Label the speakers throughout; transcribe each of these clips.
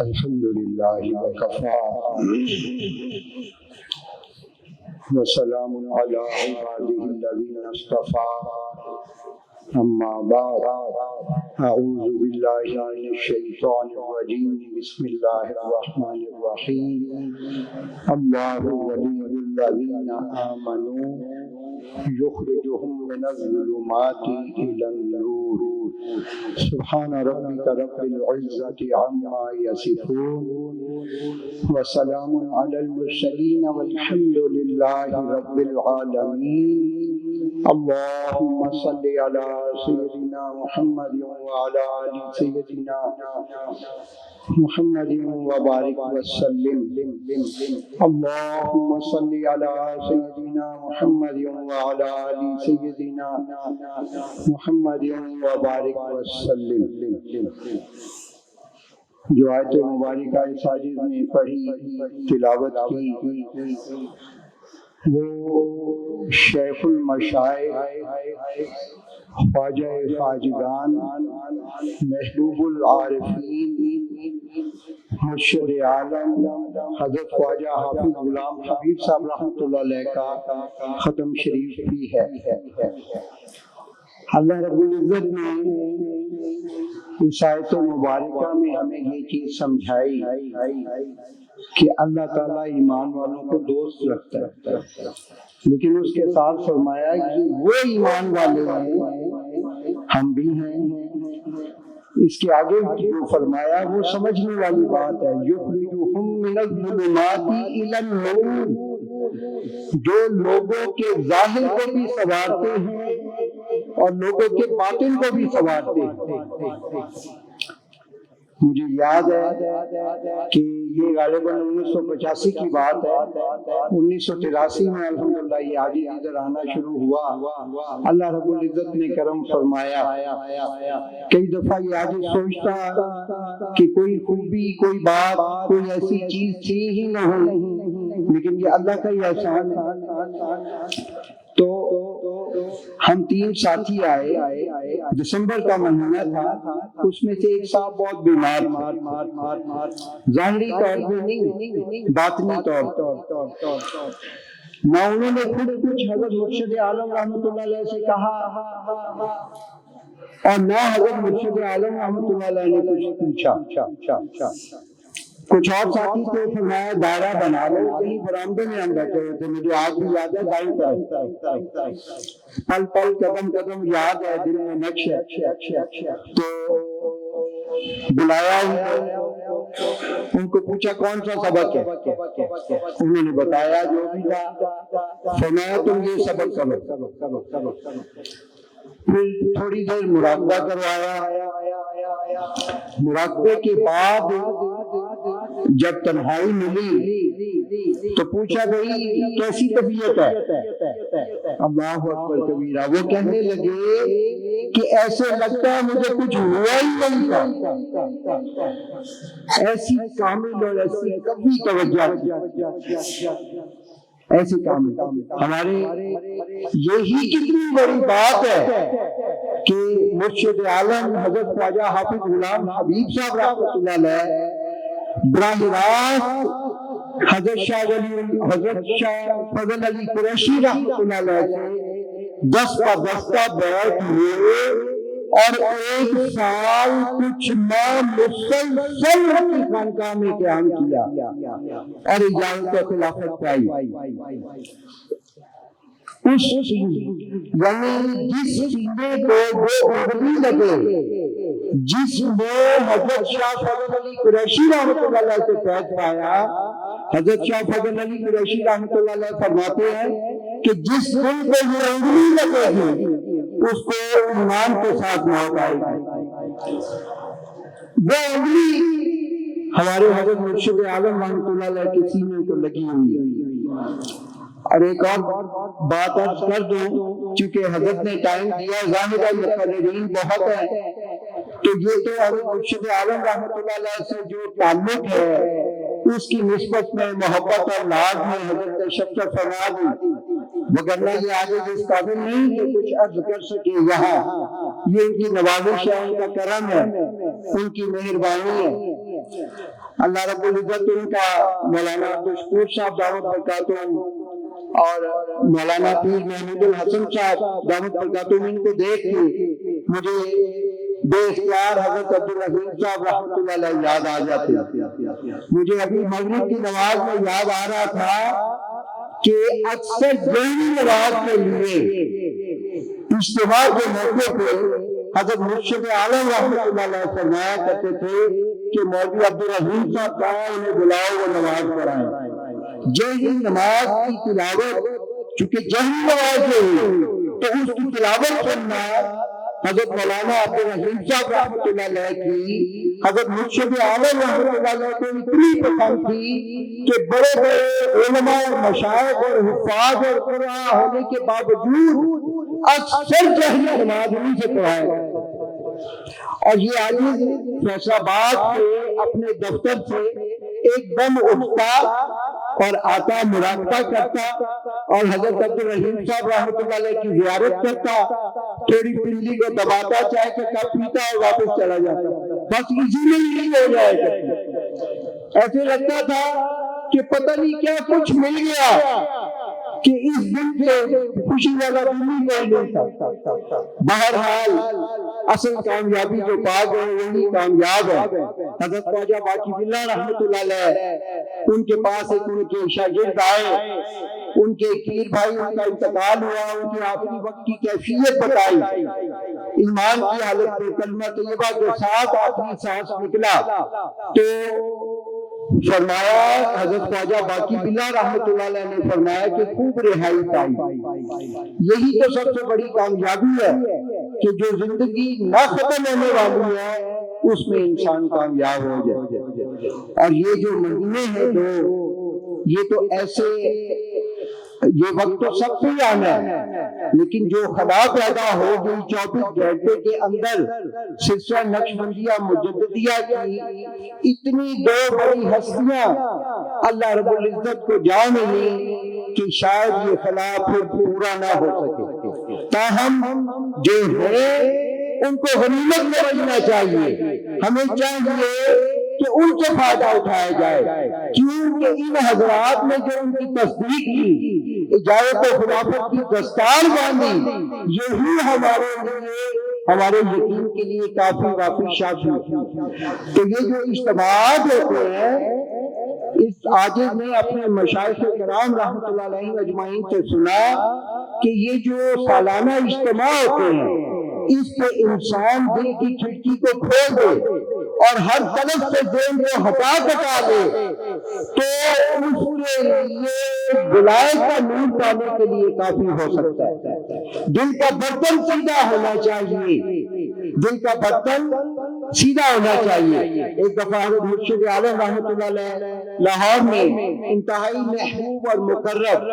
Speaker 1: الحمد لله وكفى وسلام على عباده الذين اصطفى أما بعد أعوذ بالله من الشيطان الرجيم بسم الله الرحمن الرحيم الله ولي الذين آمنوا يخرجهم من الظلمات إلى النور سبحان ربك رب العزة عما يصفون وسلام على المرسلين والحمد لله رب العالمين اللهم صل على سيدنا محمد وعلى آل سيدنا محمد وبارك وسلم اللهم صل على سيدنا محمد وعلى آل سيدنا محمد وبارك وسلم. جو آیت مبارکہ ساجد نے پڑھی تلاوت کی وہ شیخ المشائخ خواجہ خواجگان محبوب العارفین مرشد عالم حضرت خواجہ حافظ غلام حبیب صاحب رحمۃ اللہ علیہ کا ختم شریف بھی ہے. اللہ رب العزت نے اس آیت مبارکہ میں ہمیں یہ چیز سمجھائی کہ اللہ تعالیٰ ایمان والوں کو دوست رکھتا ہے، لیکن اس کے ساتھ فرمایا کہ وہ ایمان والے ہیں، ہم بھی ہیں. اس کے آگے جو فرمایا وہ سمجھنے والی بات ہے. یخرجہم من الظلمات الی النور، جو لوگوں کے ظاہر کو بھی سنوارتے ہیں اور لوگوں کے باطن کو بھی سنوارتے ہیں. مجھے یاد ہے کہ یہ غالباً 1985 کی بات ہے. 1983 میں الحمدللہ یہ حاجی ادھر آنا شروع ہوا. اللہ رب العزت نے کرم فرمایا. کئی دفعہ یہ حاجی سوچتا کہ کوئی خوبی، کوئی بات، کوئی ایسی چیز تھی ہی نہ ہو، لیکن یہ اللہ کا ہی احسان ہے. تو ہم 3 ساتھی آئے، دسمبر کا مہینہ تھا. اس میں سے ایک صاحب بہت بیمار تھا، ظاہری طور پہ نہیں، باطنی طور پر. نہ انہوں نے خود کچھ حضرت مرشد عالم رحمۃ اللہ علیہ سے کہا اور نہ حضرت مرشد عالم رحمۃ اللہ علیہ نے کچھ پوچھا. کچھ اور ساتھی کو فرمایا دائرہ بنا لو. کہیں برآمدے میں ہم بیٹھے ہوئے تھے، مجھے آج بھی یاد ہے. دائیں طرف پل پل قدم قدم یاد ہے، دل میں نقش ہے. تو بلایا ان کو، پوچھا کون سا سبق ہے. انہوں نے بتایا جو بھی تھا. فرمایا تم یہ سبق کرو. پھر تھوڑی دیر مراقبہ کروایا. مراقبے کے بعد جب تنہائی ملی تو پوچھا بھائی کیسی طبیعت ہے. اللہ اکبر کبیرہ. وہ کہنے لگے کہ ایسے لگتا ہے مجھے کچھ ہوا ہی نہیں تھا. ایسی کامل اور ایسی کبھی توجہ، ایسے کامل. ہمارے یہی کتنی بڑی بات ہے کہ مرشد عالم حضرت خواجہ حافظ غلام حبیب صاحب رحمۃ اللہ علیہ براہ راست حضرت شاہ فضل علی قریشی رحمۃ اللہ علیہ سے دستہ بیٹھ ہوئے اور 1 سال کچھ ماہ مسلسل کی خانقاہ میں قیام کیا اور اجازت خلافت پائی. اس یعنی جس سینے کو وہ انگلی لگے، جس نے حضرت شاہ فضل علی قریشی رحمۃ اللہ علیہ سے فیض پایا، حضرت شاہ فضل علی قریشی رحمۃ اللہ علیہ فرماتے ہیں کہ جس دل کو یہ انگلی لگے گی اس کو ایمان کے ساتھ موت آئے گی. وہ انگلی ہمارے حضرت مرشد عالم رحمۃ اللہ علیہ کے سینے کو لگی ہوئی ہے. اور ایک اور بات عرض کر دوں، چونکہ حضرت نے ٹائم دیا، ظاہر ہے مقررین بہت ہیں، تو یہ تو حضرت مرشد عالم رحمۃ اللہ علیہ سے جو تعلق ہے اس کی نسبت میں محبت اور ناز میں حضرت نے شفقت فرما دی. وگرنہ یہ آگے جس قابل نہیں کہ کچھ عرض کر سکے. یہاں یہ ان کی نوازش ہے، ان کا کرم ہے، ان کی مہربانی ہے. اللہ رب العزت ان کا مولانا عبدالشکور صاحب دعوت برکاتہم اور مولانا پیر محمود الحسن صاحب دعوت برکاتہم ان کو دیکھ کے مجھے بے اختیار حضرت عبدالرحیم صاحب رحمۃ اللہ علیہ یاد آ جاتے. مجھے ابھی مغرب کی نماز میں یاد آ رہا تھا کہ اکثر ظہری نماز کے لیے اجتماع کے موقع پہ حضرت مرشد عالم رحمۃ اللہ علیہ فرمایا کرتے تھے کہ مولوی عبدالرحیم صاحب کہاں انہیں بلاؤ وہ نماز پڑھائیں. ظہری نماز کی تلاوت چونکہ ظہری نماز ہے تو اس کی تلاوت سننا حضرت مولانا عبدالرحیم صاحب رحمۃ اللہ علیہ کی حضرت مرشد عالم رحمۃ اللہ علیہ کو اتنی پسند تھی کہ بڑے بڑے علماء اور مشائخ اور حفاظ اور قرآن ہونے کے باوجود اکثر ظہری نماز انہیں سے پڑھایا کرتے. اور یہ عاجز فیصل آباد کے اپنے دفتر سے ایک دم اٹھتا اور آتا مراقبہ کرتا اور حضرت عبدالرحیم صاحب رحمۃ اللہ علیہ کی زیارت کرتا, تھوڑی پنڈلی کو دباتا, چائے کا کپ پیتا اور واپس چلا جاتا. بس اسی میں ہی ہو جائے گا. ایسے لگتا تھا کہ پتہ نہیں کیا کچھ مل گیا کہ اس دن سے خوشی والا دن ہی نہیں تھا. بہرحال اصل کامیابی جو پا گئے وہی کامیاب ہے. حضرت خواجہ باقی باللہ رحمۃ اللہ علیہ ان کے پاس ایک ان کے شاگرد آئے, ان کے پیر بھائی ان کا انتقال ہوا, ان کے آخری وقت کی کیفیت بتائی, ایمان کی حالت میں کلمہ طیبہ کے ساتھ آخری سانس نکلا تو فرمایا, حضرت خواجہ باقی باللہ رحمۃ اللہ علیہ نے فرمایا کہ خوب رہائی پائی. یہی تو سب سے بڑی کامیابی ہے کہ جو زندگی نہ ختم ہونے والی ہے اس میں انسان کامیاب ہو جائے. اور یہ جو مہینے ہیں تو یہ تو ایسے, یہ وقت تو سب سے آنا ہے, لیکن جو خلا پیدا ہو گئی 24 گھنٹے کے اندر سلسلہ نقشبندیہ مجددیہ کی اتنی دو بڑی ہستیاں اللہ رب العزت کو جان ملی کہ شاید یہ خلا پھر پورا نہ ہو سکے. تاہم جو ہے ان کو غنیمت سمجھنا چاہیے. ہمیں چاہیے کہ ان سے فائدہ اٹھایا جائے, کیونکہ ان حضرات نے جو ان کی تصدیق کی, اجازت و خلافت کی دستار باندھی, یہی ہمارے لیے ہمارے یقین کے لیے کافی وافی شافی. تو یہ جو اجتماعات ہوتے ہیں, اس عاجز نے اپنے مشائخ کرام رحمۃ اللہ علیہ اجمعین سے سنا کہ یہ جو سالانہ اجتماع ہوتے ہیں اس پہ انسان دل کی کھڑکی کو کھول دے اور ہر طرف سے ذہن کو ہٹا دے تو اس کے لیے ولایت کا نور پانے کے لیے کافی ہو سکتا ہے. دل کا برتن سیدھا ہونا چاہیے, دل کا برتن سیدھا ہونا چاہیے. ایک دفعہ حضرت مرشد عالم رحمۃ اللہ علیہ لاہور میں انتہائی محبوب اور مقرب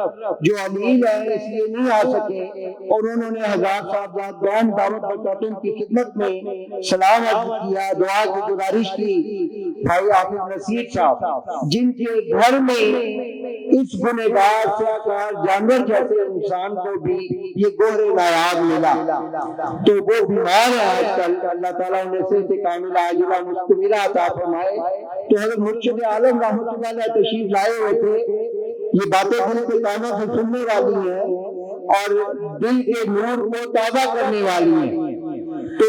Speaker 1: جو علیل ہے اس لیے نہیں آ سکے, اور انہوں نے حضرات صاحبزاد بیان دعوت برکاتہم کی خدمت میں سلام عرض کیا, دعا کی گزارش کی. بھائی حافظ نصیر صاحب جن کے گھر میں اس گنہگار سیاکار جانور جیسے انسان کو بھی یہ گوہر نایاب ملا, تو وہ بیمار ہے آج کل, اللہ تعالیٰ انہیں صحت کاملہ عاجلہ مستمرہ عطا فرمائے. تو حضرت مرشد عالم رحمۃ اللہ علیہ تشریف لائے ہوئے تھے. یہ باتیں دل کے کانوں سے سننے والی ہیں اور دل کے نور کو تازہ کرنے والی ہیں. تو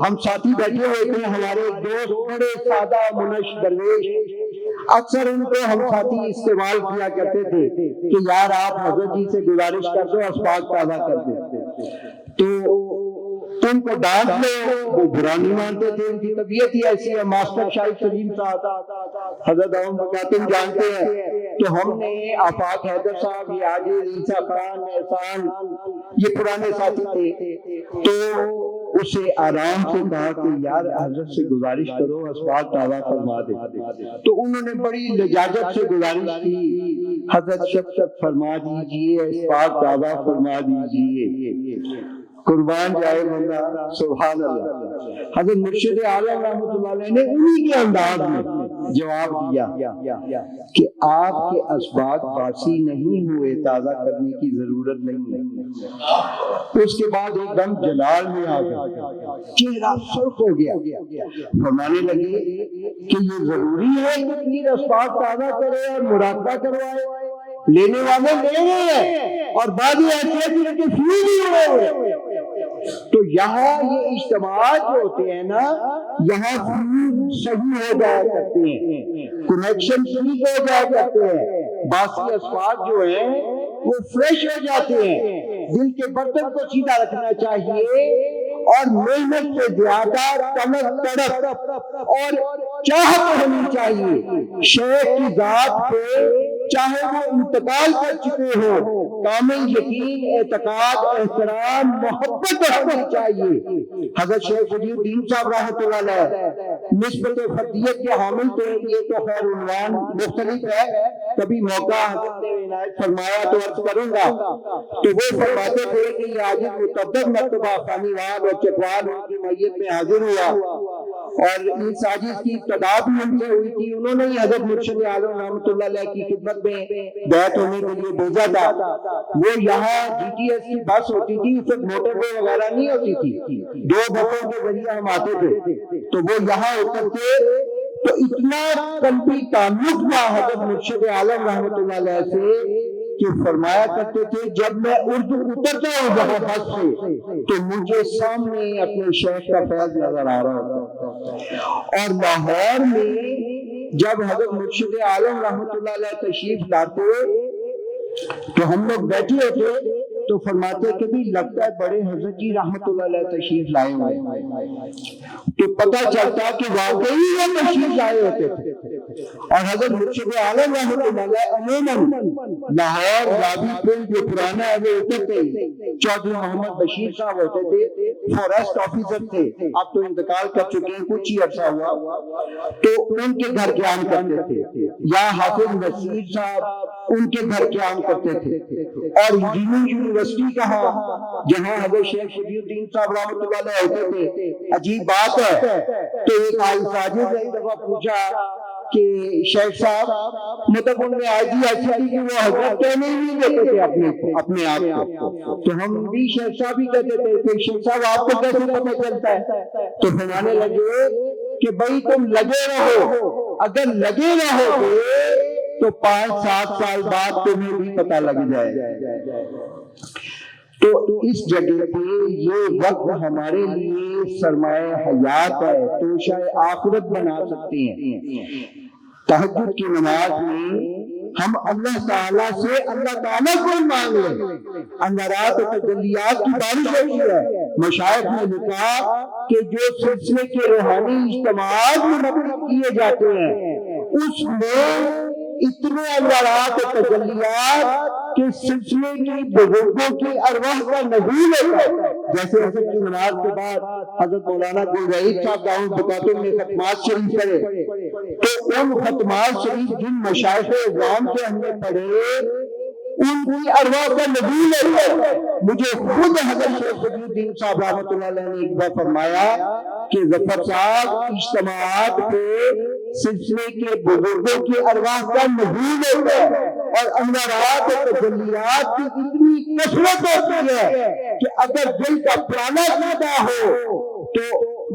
Speaker 1: ہم ساتھی بیٹھے ہوئے تھے, ہمارے دوست بڑے سادہ منش درویش, اکثر ان کو ہم ساتھی استعمال کیا کرتے تھے کہ یار آپ حضرت جی سے گزارش کر دو اسباق تازہ کر دیں, تو تم کو ڈانٹ لو, وہ برا نہیں مانتے تھے. ان کی طبیعت ہی ایسی ہے. ماسٹر شاہد سلیم صاحب حضرت عوام برکاتہم جانتے ہیں, تو ہم نے آفاق حیدر صاحب, یہ عاجز عیسیٰ خان, احسان, یہ پرانے ساتھی تھے, تو اسے آرام سے کہا کہ یار حضرت سے گزارش کرو اسباق تازہ فرما دے. تو انہوں نے بڑی لجاجت سے گزارش کی, حضرت شفقت فرما دیجئے, اسباق تازہ فرما دیجئے. قربان جائے بندہ, سبحان اللہ. حضرت مرشد عالم رحمۃ اللہ علیہ نے انہی کے انداز میں جواب دیا کہ آپ کے اسباق باسی نہیں ہوئے، تازہ کرنے کی ضرورت نہیں ہے۔ اس کے بعد ایک دم جلال میں آ گیا، چہرہ سرخ ہو گیا، فرمانے لگے کہ یہ ضروری ہے کہ پیر اسباق تازہ کرے اور مراقبہ کروائے؟ لینے والے لے گئے ہیں اور بعض ایسے جن کے فیوز ہی ہوئے ہوئے۔ تو یہاں یہ اجتماعات جو ہوتے ہیں نا، یہاں فیوز صحیح ہو جایا کرتے ہیں، کنیکشن ٹھیک ہو جایا کرتے ہیں، باسی اسباق جو ہیں وہ فریش ہو جاتے ہیں۔ دل کے برتن کو سیدھا رکھنا چاہیے اور محنت سے زیادہ تڑپ تڑپ اور چاہت ہونی چاہیے شیخ کی ذات پہ، چاہے وہ انتقال کر چکے ہو، کامل یقین، اعتقاد، احترام، محبت ہونی چاہیے۔ حضرت شیخ ولی الدین صاحب رحمۃ اللہ علیہ نسبت فردیت کے حامل تھے، یہ تو خیر عنوان مختلف ہے، کبھی موقع حضرت نے عنایت فرمایا تو عرض کروں گا۔ تو وہ فرماتے تھے کہ یہ عاجز متعدد مرتبہ خانی وال اور چکوال ان کی میت میں حاضر ہوا، اور ان سازش کی ابتدا بھی ان سے ہوئی تھی۔ انہوں نے ہی حضرت مرشد اعظم رحمۃ اللہ علیہ کی خدمت میں بیعت ہونے کے لیے بھیجا تھا۔ وہ یہاں جی ٹی ایس کی بس ہوتی تھی، اس وقت موٹر وے وغیرہ نہیں ہوتی تھی، 2 بسوں کے ذریعے ہم آتے تھے، تو وہ یہاں اترتے، تو اتنا قلبی تعلق تھا حضرت مرشد عالم رحمۃ اللہ علیہ سے کہ فرمایا کرتے تھے جب میں اردو اترتا ہوں جہاں بس سے تو مجھے سامنے اپنے شیخ کا فیض نظر آ رہا ہوتا۔ اور لاہور میں جب حضرت مرشد عالم رحمۃ اللہ علیہ تشریف لاتے تو ہم لوگ بیٹھے ہوتے تو فرماتے کہ بھی لگتا ہے بڑے حضرت جی رحمۃ اللہ علیہ تشریف لائے ہوئے، تو پتہ چلتا کہ واقعی وہ تشریف لائے ہوتے تھے۔ اور حضرت مرشد عالم رحمۃ اللہ علیہ عموماً لاہور رابی پل جو پرانا ہے وہ اترتے ہی چودھری محمد بشیر صاحب ہوتے تھے، فوریسٹ آفیسر تھے، اب تو انتقال کر چکے ہیں، کچھ ہی عرصہ ہوا، تو ان کے گھر قیام کرتے تھے، یا حافظ نصیر صاحب ان کے گھر قیام کرتے تھے۔ اور یونیورسٹی کہاں جہاں حضرت شیخ ولی الدین صاحب رحمۃ اللہ علیہ ہوتے تھے، عجیب بات ہے، تو ایک آئی ساجد نے ایک دفعہ پوچھا کہ شیخ صاحب مطلب ان میں آئی تھی ایسی تھی کہ وہ حضرت کہنے ہی نہیں دیتے تھے اپنے آپ کو، تو ہم بھی شیخ صاحب ہی کہتے تھے کہ شیخ صاحب آپ کو کیسے پتہ چلتا ہے؟ تو فرمانے لگے کہ بھائی تم لگے رہو، اگر لگے رہو گے تو 5-7 سال بعد تمہیں بھی پتہ لگ جائے۔ تو اس جگہ پہ یہ وقت ہمارے لیے سرمایہ حیات ہے، توشہ آخرت بنا سکتے ہیں۔ تہجد کی نماز میں ہم اللہ تعالیٰ سے اللہ تعالیٰ کو مانگ لیں، انوارات و تجلیات کی بارش ہوئی ہے۔ مشائخ نے لکھا کہ جو سلسلے کے روحانی اجتماعات میں مقرر کیے جاتے ہیں اس میں اتنے انوارات و تجلیات کہ سلسلے کی بزرگوں کی ارواح کا نزول ہوتا ہے۔ جیسے عصر کی نماز کے بعد حضرت مولانا گل وحید صاحب دامت برکاتہ نے ختمات شریف پڑھے، تو ان ختمات شریف جن مشائخ اعظام سے ہم نے پڑھے ان کی ارواح کا نزول ہوتا ہے۔ مجھے خود حضرت شیخ ولی الدین صاحب رحمۃ اللہ علیہ نے ایک بار فرمایا کہ ظفر صاحب اجتماعات پہ سلسلے کے بزرگوں کی ارواح کا نزول ہوتا ہے اور انوارات و تجلیات کی اتنی کثرت ہوتی ہے کہ اگر دل کا پرانا پیدا ہو تو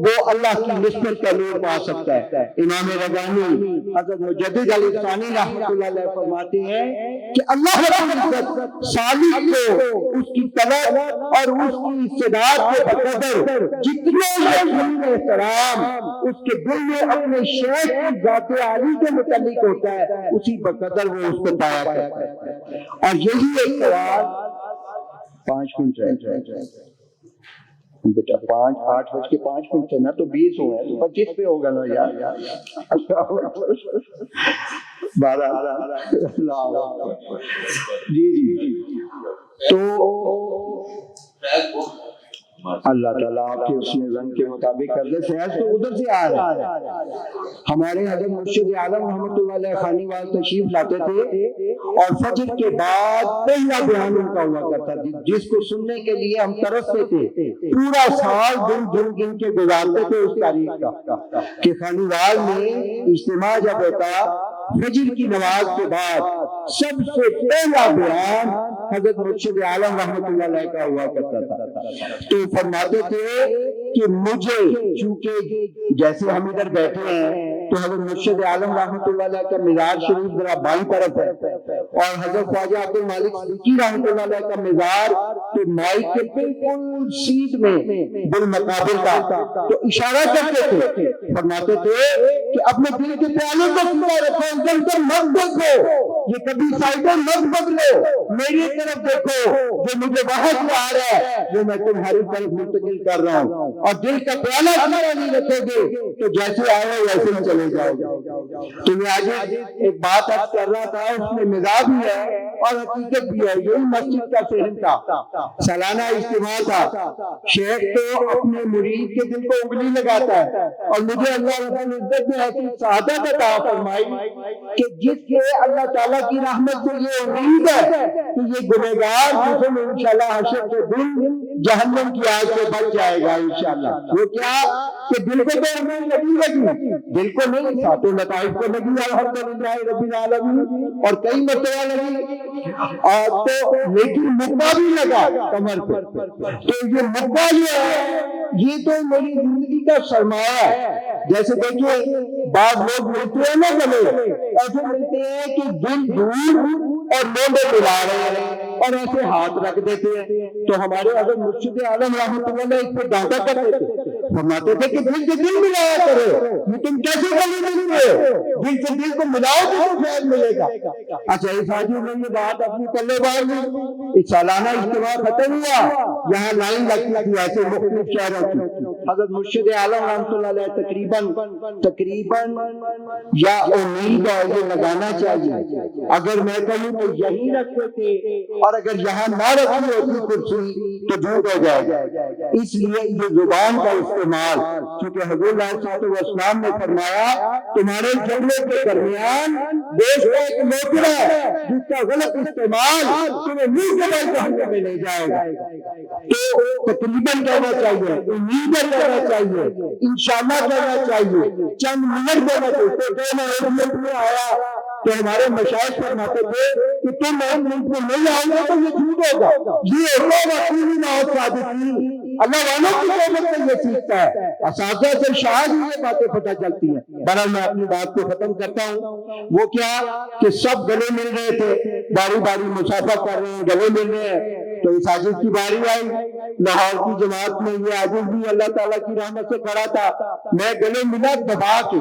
Speaker 1: وہ اللہ کی نسبت کا نور پا سکتا ہے۔ امام ربانی حضرت مجدد علی ثانی رحمۃ اللہ علیہ فرماتے ہیں کہ اللہ رب العزت سالک کو اس کی طلب اور اس کی استعداد کے بقدر جتنے یقین احترام اس کے دل میں اپنے شیخ کی ذات عالی کے متعلق ہوتا ہے اسی بقدر وہ اس کو پایا کرتا ہے۔ اور یہی ایک سوال 5 منٹ رہ بیٹا 8:05 ہے نا، تو 20 ہوئے تو 25 پہ ہوگا نا یار۔ 12 جی تو اللہ تعالیٰ آپ کے اس میں زن کے مطابق کر دے. فیض تو ادھر سے آ رہا ہے. ہمارے حضرت مرشد عالم رحمۃ اللہ علیہ خانی وال تشریف لاتے تھے اور فجر کے بعد پہلا بیان ان کا ہوا کرتا تھا جس کو سننے کے لیے ہم ترستے تھے. پورا سال دن گن کے گزارتے تھے اس تاریخ کا کہ خانی وال میں اجتماع جب ہوتا فجر کی نماز کے بعد سب سے پہلا بیان حضرت مرشد عالم رحمۃ اللہ علیہ کا ہوا کرتا تھا. تو فرماتے تھے کہ مجھے چونکہ جیسے ہم ادھر بیٹھے ہیں تو حضرت مرشد عالم رحمۃ اللہ علیہ کا مزار شریف ذرا بائیں طرف ہے اور حضرت خواجہ عبد المالک صدیقی رحمۃ اللہ علیہ کا مزار تو مائک کے بالکل سیدھ میں بالمقابل تھا. تو اشارہ کرتے تھے فرماتے تھے کہ اپنے دل کے پیالے کو کھلا رکھو, ادھر ادھر مت دیکھو, یہ کبھی سائڈیں مت بدلو, میری طرف دیکھو, جو مجھے وہاں سے آ رہا ہے وہ میں تمہاری طرف منتقل کر رہا ہوں, اور دل کا پیالہ کھلا نہیں رکھو گے تو جیسے آئے ویسے ہی چلے جاؤ. تو میں آج ایک بات عرض کر رہا تھا, اس میں مزاج بھی ہے اور حقیقت بھی ہے. یہی مسجد کا ذہن تھا, سالانہ اجتماع تھا. شیخ تو اپنے مرید کے دل کو انگلی لگاتا ہے اور مجھے اللہ رب العزت نے ایسی سعادت عطا فرمائی کہ جس سے اللہ تعالیٰ کی رحمت سے یہ امید ہے کہ یہ گنہگار جسم انشاءاللہ حشر کے دن جہنم کی آگ سے بچ جائے گا انشاءاللہ. وہ کیا کہ دل کو تو ہمیں لگی دل کو نہیں, ساتوں لطائف کو لگی الحمدللہ رب العالمین اور کئی مرتبہ لگی, اور تو لیکن مقبہ بھی لگا کمر پر. تو یہ مقبہ جو ہے یہ تو میری زندگی کا سرمایہ ہے. جیسے دیکھیے بعض لوگ ملتے ہیں نا گلے, ایسے ملتے ہیں کہ دل دور اور لوڈے ملا رہے ہیں اور ایسے ہاتھ رکھ دیتے ہیں. تو ہمارے حضرت مرشد عالم رحمۃ اللہ علیہ اس پہ ڈانٹا کرتے تھے, فرماتے تھے کہ دل سے دل ملایا کرو, یہ تم کیسے گلے ملتے ہو, دل سے دل کو ملاؤ تو فیض ملے گا. اچھا اس حاجی نے یہ بات اپنی پلے باندھ لی. اس سالانہ اجتماع ختم ہوا, یہاں لائن لگتی تھی ایسے مختلف شہروں کی. حضرت مرشد عالم رحمۃ اللہ علیہ تقریباً یا امید ہے یہ لگانا چاہیے, اگر میں کہوں تو یہی رکھتے تھے اور اگر یہاں نہ رکھی ہوتی کرسی تو جھوٹ ہو جائے گا. اس لیے یہ زبان کا استعمال, چونکہ حضور علیہ الصلوۃ والسلام نے فرمایا تمہارے جھگڑے کے درمیان دیش کا ایک لوٹڑا ہے جس کا غلط استعمال تمہیں منہ کے بل جہنم میں لے جائے گا. تو تقریباً کہنا چاہیے, امیدیں کہنا چاہیے, انشاءاللہ کہنا چاہیے, چند منٹ دینا چاہیے. تو میں ایک منٹ میں آیا تو ہمارے مشائخ فرماتے تھے کہ تم ایک منٹ میں نہیں آؤ گے تو یہ جھوٹ ہوگا. یہ ہوگا اپنی موت صادقی اللہ والوں کی صحبت سے یہ سیکھتا ہے. اساتذہ سے شاید ہی یہ باتیں پتہ چلتی ہیں. بہرحال میں اپنی بات کو ختم کرتا ہوں. وہ کیا کہ سب گلے مل رہے تھے, باری باری مسافہ کر رہے ہیں, گلے مل رہے ہیں. تو اس عاجز کی باری آئی, لاہور کی جماعت میں یہ عاجز بھی اللہ تعالیٰ کی رحمت سے کھڑا تھا, میں گلے ملا دبا کے.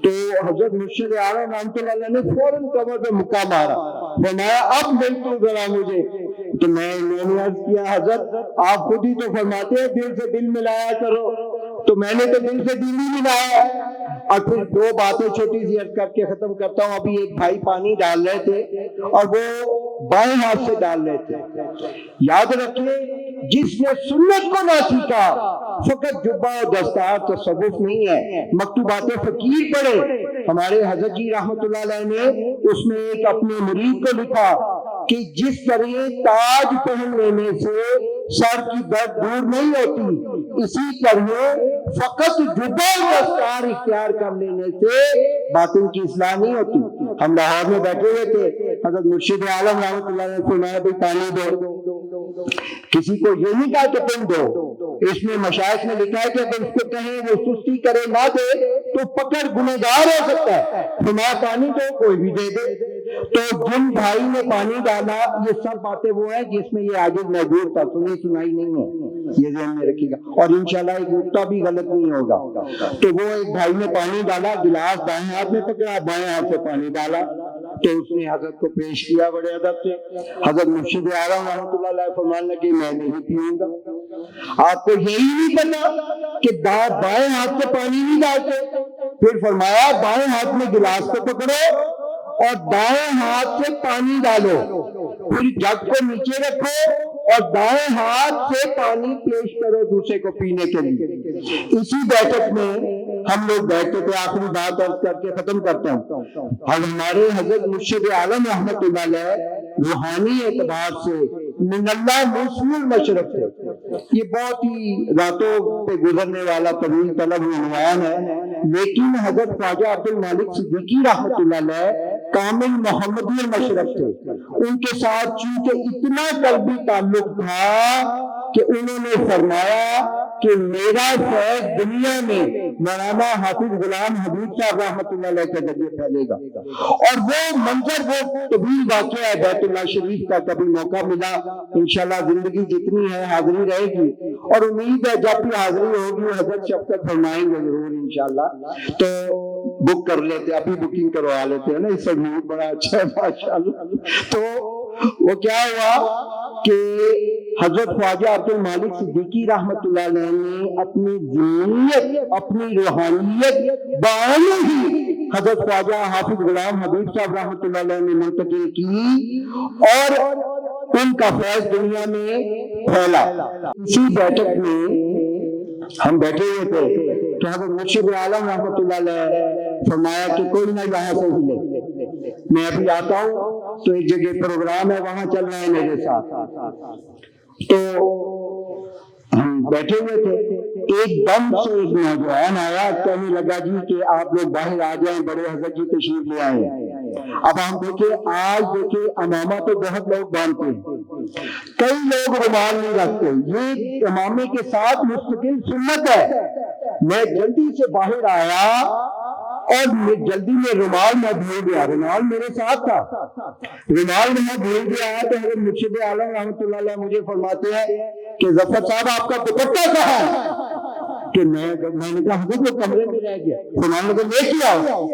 Speaker 1: تو حضرت مرشد عالم رحمۃ اللہ علیہ نے فوراً کمر پہ مکہ مارا, فرمایا اب مل تو ذرا مجھے. تو میں نے عرض کیا حضرت آپ خود ہی تو فرماتے ہیں دل سے دل ملایا کرو, تو میں نے تو دل سے دل ہی ملایا. اور پھر دو باتیں چھوٹی سی عرض کر کے ختم کرتا ہوں. ابھی ایک بھائی پانی ڈال رہے تھے اور وہ بائیں ہاتھ سے ڈال رہے تھے. یاد رکھیں جس نے سنت کو نہ سیکھا فقط جبہ و دستار تصوف نہیں ہے, مکتوبات فقیر پڑھے. ہمارے حضرت جی رحمت اللہ علیہ نے اس میں ایک اپنے مرید کو لکھا کہ جس طرح تاج پہن لینے سے سر کی درد دور نہیں ہوتی, اسی طرح فقط جبہ و دستار اختیار کر لینے سے باطن کی اصلاح نہیں ہوتی. ہم لاہور میں بیٹھے ہوئے تھے, حضرت مرشد عالم رحمۃ اللہ علیہ نے فرمایا بھی پانی دو. کسی کو یہ نہیں کہا کہ تم دو, اس میں مشائخ نے لکھا ہے کہ اگر اس کو کہیں وہ سستی کرے نہ دے تو پکڑ گنہگار ہو سکتا ہے. فرمایا پانی دو, کوئی بھی دے دے. تو جن بھائی نے پانی ڈالا, یہ سب باتیں وہ ہیں جس میں یہ عاجز موجود تھا, سنی سنائی نہیں ہے, یہ ذہن میں رکھیے گا. اور انشاءاللہ ایک نقطہ بھی غلط نہیں ہوگا. تو وہ ایک بھائی نے پانی ڈالا, گلاس دائیں ہاتھ میں پکڑا, بائیں ہاتھ سے پانی ڈالا, تو اس نے حضرت کو پیش کیا بڑے ادب سے. حضرت مرشد اعظم رحمۃ اللہ علیہ فرمانے لگے میں نہیں پیوں گا. آپ کو یہی نہیں پتا کہ بائیں ہاتھ سے پانی نہیں ڈالتے. پھر فرمایا بائیں ہاتھ میں گلاس کو پکڑو اور دائیں ہاتھ سے پانی ڈالو, پھر جگ کو نیچے رکھو اور دائیں ہاتھ سے پانی پیش کرو دوسرے کو پینے کے لیے۔ اسی بیٹھک میں ہم لوگ بیٹھتے تھے، آخری بات عرض کر کے ختم کرتا ہوں، ہمارے حضرت مرشد عالم رحمت اللہ علیہ روحانی اعتبار سے من اللہ موصول المشرق تھے۔ یہ بہت ہی راتوں پہ گزرنے والا طویل طلب عنوان ہے، لیکن حضرت خواجہ عبد المالک صدیقی رحمت اللہ علیہ کامل محمدی المشرق تھے۔ ان کے ساتھ چونکہ اتنا قلبی تعلق تھا کہ انہوں نے فرمایا کہ میرا فیض دنیا میں مولانا حافظ غلام حبیب صاحب رحمۃ اللہ علیہ کے ذریعے پھیلے گا۔ اور وہ منظر، وہ طویل واقعہ ہے بیت اللہ شریف کا، کبھی موقع ملا انشاءاللہ زندگی جتنی ہے حاضری رہے گی، اور امید ہے جب بھی حاضری ہوگی حضرت شفقت فرمائیں گے ضرور انشاءاللہ۔ تو بک کر لیتے، ابھی بکنگ کروا لیتے ہیں نا، اس سے موڈ بڑا اچھا ہے ماشاءاللہ۔ تو وہ کیا ہوا کہ حضرت خواجہ عبد المالک صدیقی رحمت اللہ علیہ نے اپنی ذہنیت، اپنی روحانیت بآنے ہی حضرت خواجہ حافظ غلام حبیب صاحب رحمت اللہ علیہ نے منتقل کی، اور ان کا فیض دنیا میں پھیلا۔ اسی بیٹھک میں ہم بیٹھے ہوئے تھے تو حضرت مرشد عالم رحمت اللہ علیہ فرمایا کہ کوئی نہ یہاں سے ہلے، میں ابھی آتا ہوں، تو ایک جگہ پروگرام ہے وہاں چلنا ہے میرے ساتھ۔ تو ہم بیٹھے ہوئے تھے، ایک دم سے ایک نوجوان آیا، کہنے لگا جی کہ آپ لوگ باہر آ جائیں، بڑے حضرت جی تشریف لے آئے۔ اب ہم دیکھیں، آج دیکھیں امامہ تو بہت لوگ باندھتے ہیں، کئی لوگ رومال نہیں رکھتے، یہ امامے کے ساتھ مستقل سنت ہے۔ میں جلدی سے باہر آیا اور جلدی میں رومال میں بھول گیا، رومال میرے ساتھ تھا، رومال میں بھول گیا۔ تو حضرت مرشد عالم رحمۃ اللہ علیہ مجھے فرماتے ہیں کہ ظفر صاحب آپ کا دوپٹہ کہاں ہے؟ کہ میں نے کہا حضرت وہ کمرے میں رہ گیا، فرمانے لگے لے کے آؤ۔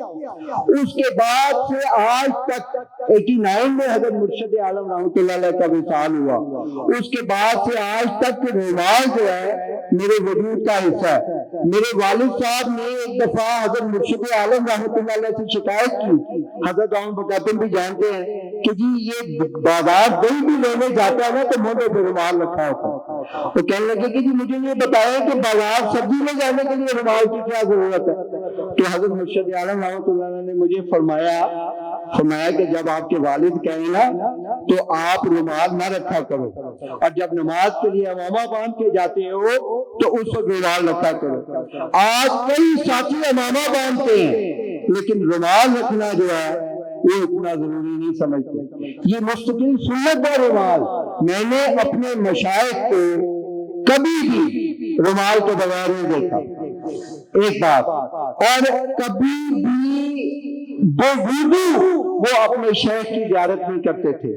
Speaker 1: اس کے بعد سے آج تک 89 میں حضرت مرشد عالم رحمۃ اللہ علیہ کا وصال ہوا، اس کے بعد سے آج تک رومال جو ہے میرے وجود کا حصہ ہے۔ میرے والد صاحب نے ایک دفعہ حضرت مرشد عالم رحمۃ اللہ علیہ سے شکایت کی، حضرت عام بکاتم بھی جانتے ہیں کہ جی یہ بازار دہی بھی لینے جاتا ہے نا تو موڈے پہ رومال رکھا ہوتا ہے۔ تو کہنے لگے کہ جی مجھے یہ بتایا کہ بازار سبزی لے جانے کے لیے رومال کی کیا ضرورت ہے؟ تو حضرت مرشد عالم رحمۃ اللہ علیہ نے مجھے فرمایا کہ جب آپ کے والد کہیں نا تو آپ رومال نہ رکھا کرو، اور جب نماز کے لیے امامہ باندھ کے جاتے ہو تو اس وقت رومال رکھا کرو۔ آج کئی ساتھی امامہ باندھتے ہیں لیکن رومال رکھنا جو ہے وہ اتنا ضروری نہیں سمجھتے۔ یہ مستقل سنت ہے رومال۔ میں نے اپنے مشائخ کو کبھی بھی رومال کے بغیر نہیں دیکھا، ایک بات، اور کبھی بھی بوضو وہ اپنے شیخ کی زیارت نہیں کرتے تھے،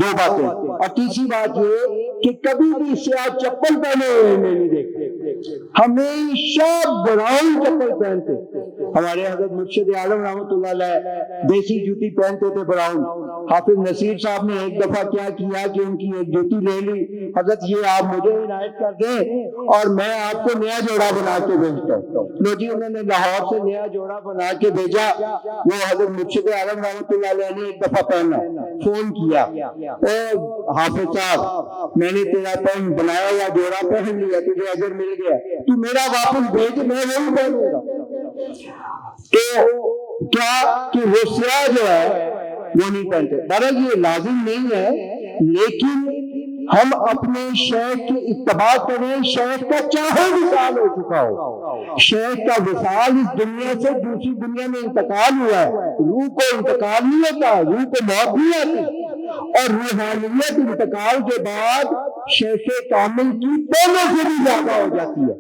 Speaker 1: دو باتیں۔ اور تیسری بات یہ کہ کبھی بھی سیاہ چپل پہنے ہوئے میں نہیں دیکھتے، ہمیشہ براؤن چپل پہنتے۔ ہمارے حضرت مرشد عالم رحمۃ اللہ علیہ دیسی جوتی پہنتے تھے براؤن۔ حافظ نصیر صاحب نے ایک دفعہ کیا کیا کہ ان کی ایک جوتی لے لی، حضرت یہ آپ مجھے عنایت کر دیں اور میں آپ کو نیا جوڑا بنا کے بھیجتا ہوں۔ لو جی، انہوں نے لاہور سے نیا جوڑا بنا کے بھیجا، وہ حضرت مرشد عالم رحمۃ اللہ علیہ نے ایک دفعہ پہنا، فون کیا، او حافظ صاحب میں نے تیرا پہن بنایا یا جوڑا پہن لیا، تجھے اجر مل گیا، تو میرا واپس بھیج، میں وہی پہنوں گا۔ تو کیا کہ وہ سیاہ جو ہے وہ نہیں پہنتے۔ بہرحال یہ لازم نہیں ہے، لیکن ہم اپنے شیخ کی اتباع کریں۔ شیخ کا چاہے وصال ہو چکا ہو، شیخ کا وصال اس دنیا سے دوسری دنیا میں انتقال ہوا ہے، روح کو انتقال نہیں ہوتا، روح کو موت نہیں آتی، اور روحانیت انتقال کے بعد شیخ کامل کی پہلے سے بھی زیادہ ہو جاتی ہے۔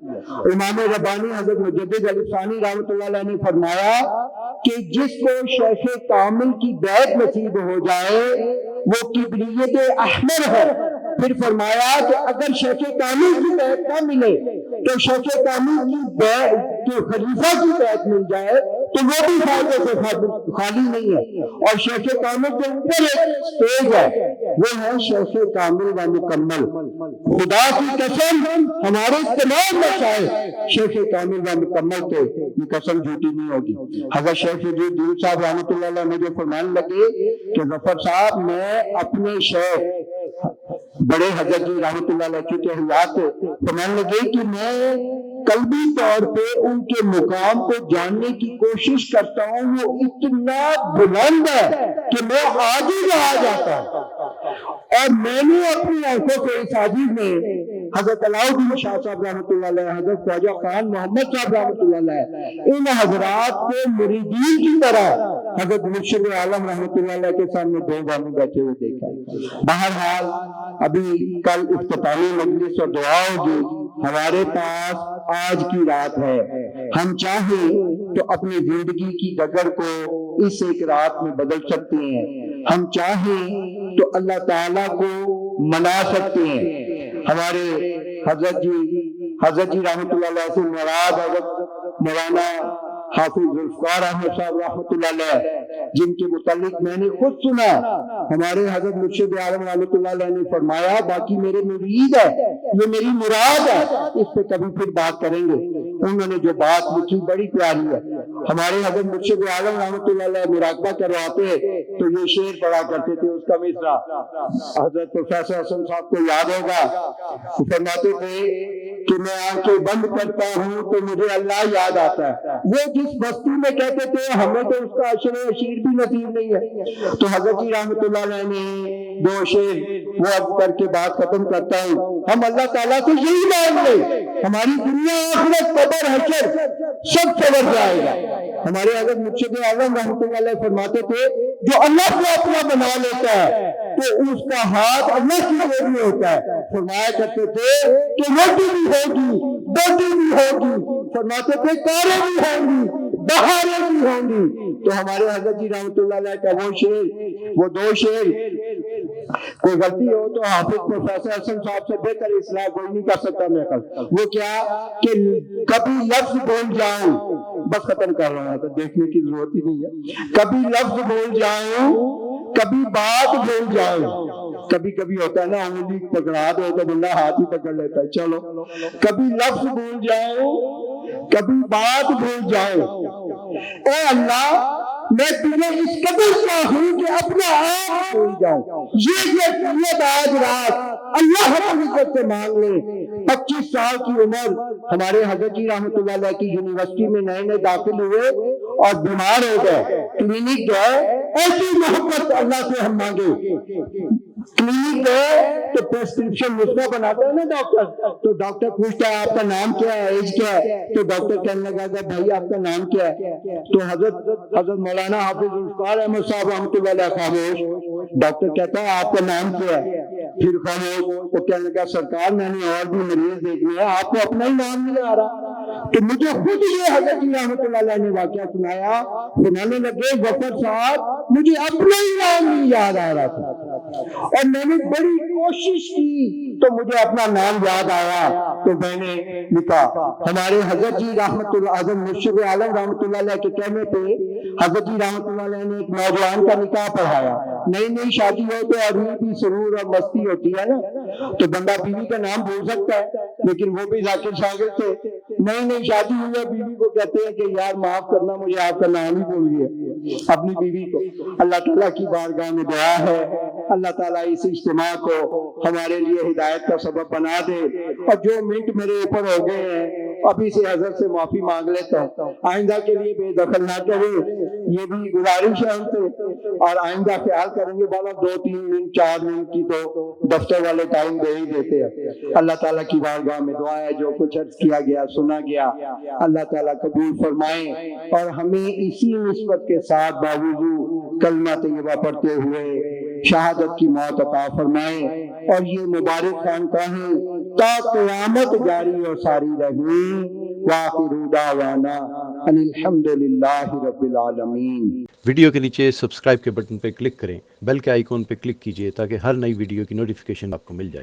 Speaker 1: امام ربانی حضرت مجدد علی ثانی رحمۃ اللہ علیہ نے فرمایا کہ جس کو شیخ کامل کی بیعت نصیب ہو جائے وہ کبریت احمر ہے۔ پھر فرمایا کہ اگر شیخ کامل کی بیعت نہ ملے تو شیخ کامل کی بیعت جو خلیفہ کی بیعت مل جائے تو وہ بھی فائدے سے خالی نہیں ہے۔ اور شیخ کامل کے اوپر ایک سٹیج ہے، وہ ہے شیخ کامل و مکمل۔ خدا کی قسم ہمارے تمام مشائخ شیخ کامل و مکمل تھے، یہ قسم جھوٹی نہیں ہوگی۔ حضرت شیخ الدین صاحب رحمۃ اللہ علیہ مجھے فرمانے لگے کہ ظفر صاحب میں اپنے شیخ بڑے حضرت جی رحمۃ اللہ علیہ کی حیات فرمانے لگے کہ میں قلبی طور پہ ان کے مقام کو جاننے کی کوشش کرتا ہوں، وہ اتنا بلند ہے کہ میں آگے آ جاتا ہوں۔ اور میں نے اپنی آنکھوں سے اس حدیث میں حضرت علاؤالدین شاہ صاحب رحمۃ اللہ علیہ، حضرت خواجہ خان محمد صاحب رحمۃ اللہ علیہ، ان حضرات کو مریدین کی طرح حضرت مرشد عالم رحمۃ اللہ علیہ کے سامنے دو بانو بیٹھے ہوئے دیکھا۔ بہرحال ابھی کل اختتامی مجلس اور دعا ہوگی، ہمارے پاس آج کی رات ہے، ہم چاہیں تو اپنی زندگی کی ڈگر کو اس ایک رات میں بدل سکتے ہیں، ہم چاہیں تو اللہ تعالیٰ کو منا سکتے ہیں۔ ہمارے حضرت جی رحمۃ اللہ علیہ سے مراد حضرت مولانا حافظ ذوالفقار احمد صاحب رحمۃ اللہ علیہ، جن کے متعلق میں نے خود سنا، ہمارے حضرت مرشد عالم رحمۃ اللہ علیہ نے فرمایا باقی میرے مرید ہے، یہ میری مراد ہے، اس پہ کبھی پھر بات کریں گے۔ انہوں نے جو بات لکھی بڑی پیاری ہے۔ ہمارے حضرت مرشد عالم رحمۃ اللہ علیہ مراقبہ کرواتے تو یہ شعر پڑھا کرتے تھے، اس کا مصرع حضرت پروفیسر حسن صاحب کو یاد ہوگا، فرماتے تھے کہ میں آنکھیں بند کرتا ہوں تو مجھے اللہ یاد آتا ہے۔ وہ جس بستی میں کہتے تھے ہمیں تو اس کا عشر و عشیر بھی نصیب نہیں ہے، تو حضرت جی رحمۃ اللہ علیہ نے دو شعر وہ اب کر کے بات ختم کرتا ہوں، ہم اللہ تعالیٰ سے یہی مانگ لیں ہماری دنیا آخرت قبر حشر سب سبر جائے گا۔ ہمارے حضرت مرشد اعظم رحمۃ اللہ علیہ فرماتے تھے جو اللہ کو اپنا بنا لیتا ہے تو اس کا ہاتھ اللہ کی طرف میں ہوتا ہے۔ فرمایا کرتے تھے کہ روٹی بھی ہوگی، بوٹی بھی ہوگی، فرماتے تھے کاریں بھی ہوں گی، بہاریں بھی ہوں گی۔ تو ہمارے حضرت جی رحمۃ اللہ علیہ کا وہ شعر، وہ دو شعر، کوئی غلطی ہو تو حافظ پروفیسر حسن صاحب سے بہتر اصلاح کوئی نہیں کر سکتا میرے خیال، وہ کیا کہ کبھی لفظ بول جاؤں، بس ختم کر رہا ہوں تو دیکھنے کی ضرورت ہی نہیں ہے، کبھی لفظ بول جاؤں، کبھی بات بول جاؤں، کبھی کبھی ہوتا ہے نا انگلی پکڑا دو تو بندہ ہاتھ ہی پکڑ لیتا ہے، چلو کبھی لفظ بول جاؤں، کبھی بات بول جاؤں، اے اللہ میں تجھے اس قدر چاہوں کہ اپنا آپ بھول جاؤں۔ یہ آج رات اللہ رب العزت سے مانگ لیں۔ 25 سال کی عمر ہمارے حضرت جی رحمۃ اللہ علیہ کی یونیورسٹی میں نئے نئے داخل ہوئے اور بیمار ہو گئے، کلینک گئے، ایسی محبت اللہ سے ہم مانگے۔ کلینک گئے تو پرسکرپشن نسخہ بناتا ہے نا ڈاکٹر، تو ڈاکٹر پوچھتا ہے آپ کا نام کیا ہے، ایج کیا ہے، تو ڈاکٹر کہنے لگا کہ بھائی آپ کا نام کیا ہے، تو حضرت مولانا حافظ ذوالفقار احمد صاحب رحمۃ اللہ علیہ خاموش، ڈاکٹر کہتا ہے آپ کا نام کیا ہے، پھر خاموش، وہ کہنے لگا سرکار میں نے اور بھی مریض دیکھنے ہیں، آپ کو اپنا ہی نام نہیں آ رہا۔ تو مجھے خود یہ حضرت جی رحمۃ اللہ علیہ نے واقعہ سنایا، سنانے لگے ظفر صاحب مجھے اپنا ہی نام نہیں یاد آ رہا تھا، اور میں نے بڑی کوشش کی تو مجھے اپنا نام یاد آیا، تو میں نے لکھا۔ ہمارے حضرت جی رحمۃ اللہ عظم مرشد عالم رحمۃ اللہ علیہ کے کہنے پہ حضرت جی رحمۃ اللہ علیہ نے ایک نوجوان کا نکاح پڑھایا۔ نئی نئی شادی ہو تو ابھی بھی سرور اور مستی ہوتی ہے نا، تو بندہ بیوی کا نام بھول سکتا ہے، لیکن وہ بھی ذاکر شاگرد تھے، نئی نئی شادی ہوئی ہے، بیوی کو کہتے ہیں کہ یار معاف کرنا مجھے آپ کا نام ہی بھول گیا، اپنی بیوی کو۔ اللہ تعالیٰ کی بارگاہ میں دعا ہے اللہ تعالیٰ اس اجتماع کو ہمارے لیے ہدایت کا سبب بنا دے، اور جو منٹ میرے اوپر ہو گئے ہیں ابھی سے حضرت سے معافی مانگ لیتا ہوں، آئندہ کے لیے بے دخل نہ کریں، یہ بھی گزارش ہے ہم سے، اور آئندہ خیال کریں گے بالا 2-3 منٹ 4 منٹ کی تو دفتر والے ٹائم دے ہی دیتے ہیں۔ اللہ تعالیٰ کی بارگاہ میں دعا ہے جو کچھ عرض کیا گیا سنا گیا اللہ تعالیٰ قبول فرمائیں، اور ہمیں اسی نسبت کے ساتھ باوجود کلمہ طیبہ پڑھتے ہوئے شہادت کی موت عطا فرمائیں، اور یہ مبارک خانقاہیں تا قیامت جاری اور ساری رہیں۔ وآخر دعوانا ان الحمدللہ رب العالمین۔
Speaker 2: ویڈیو کے نیچے سبسکرائب کے بٹن پہ کلک کریں، بیل کے آئیکن پہ کلک کیجئے تاکہ ہر نئی ویڈیو کی نوٹیفیکیشن آپ کو مل جائے۔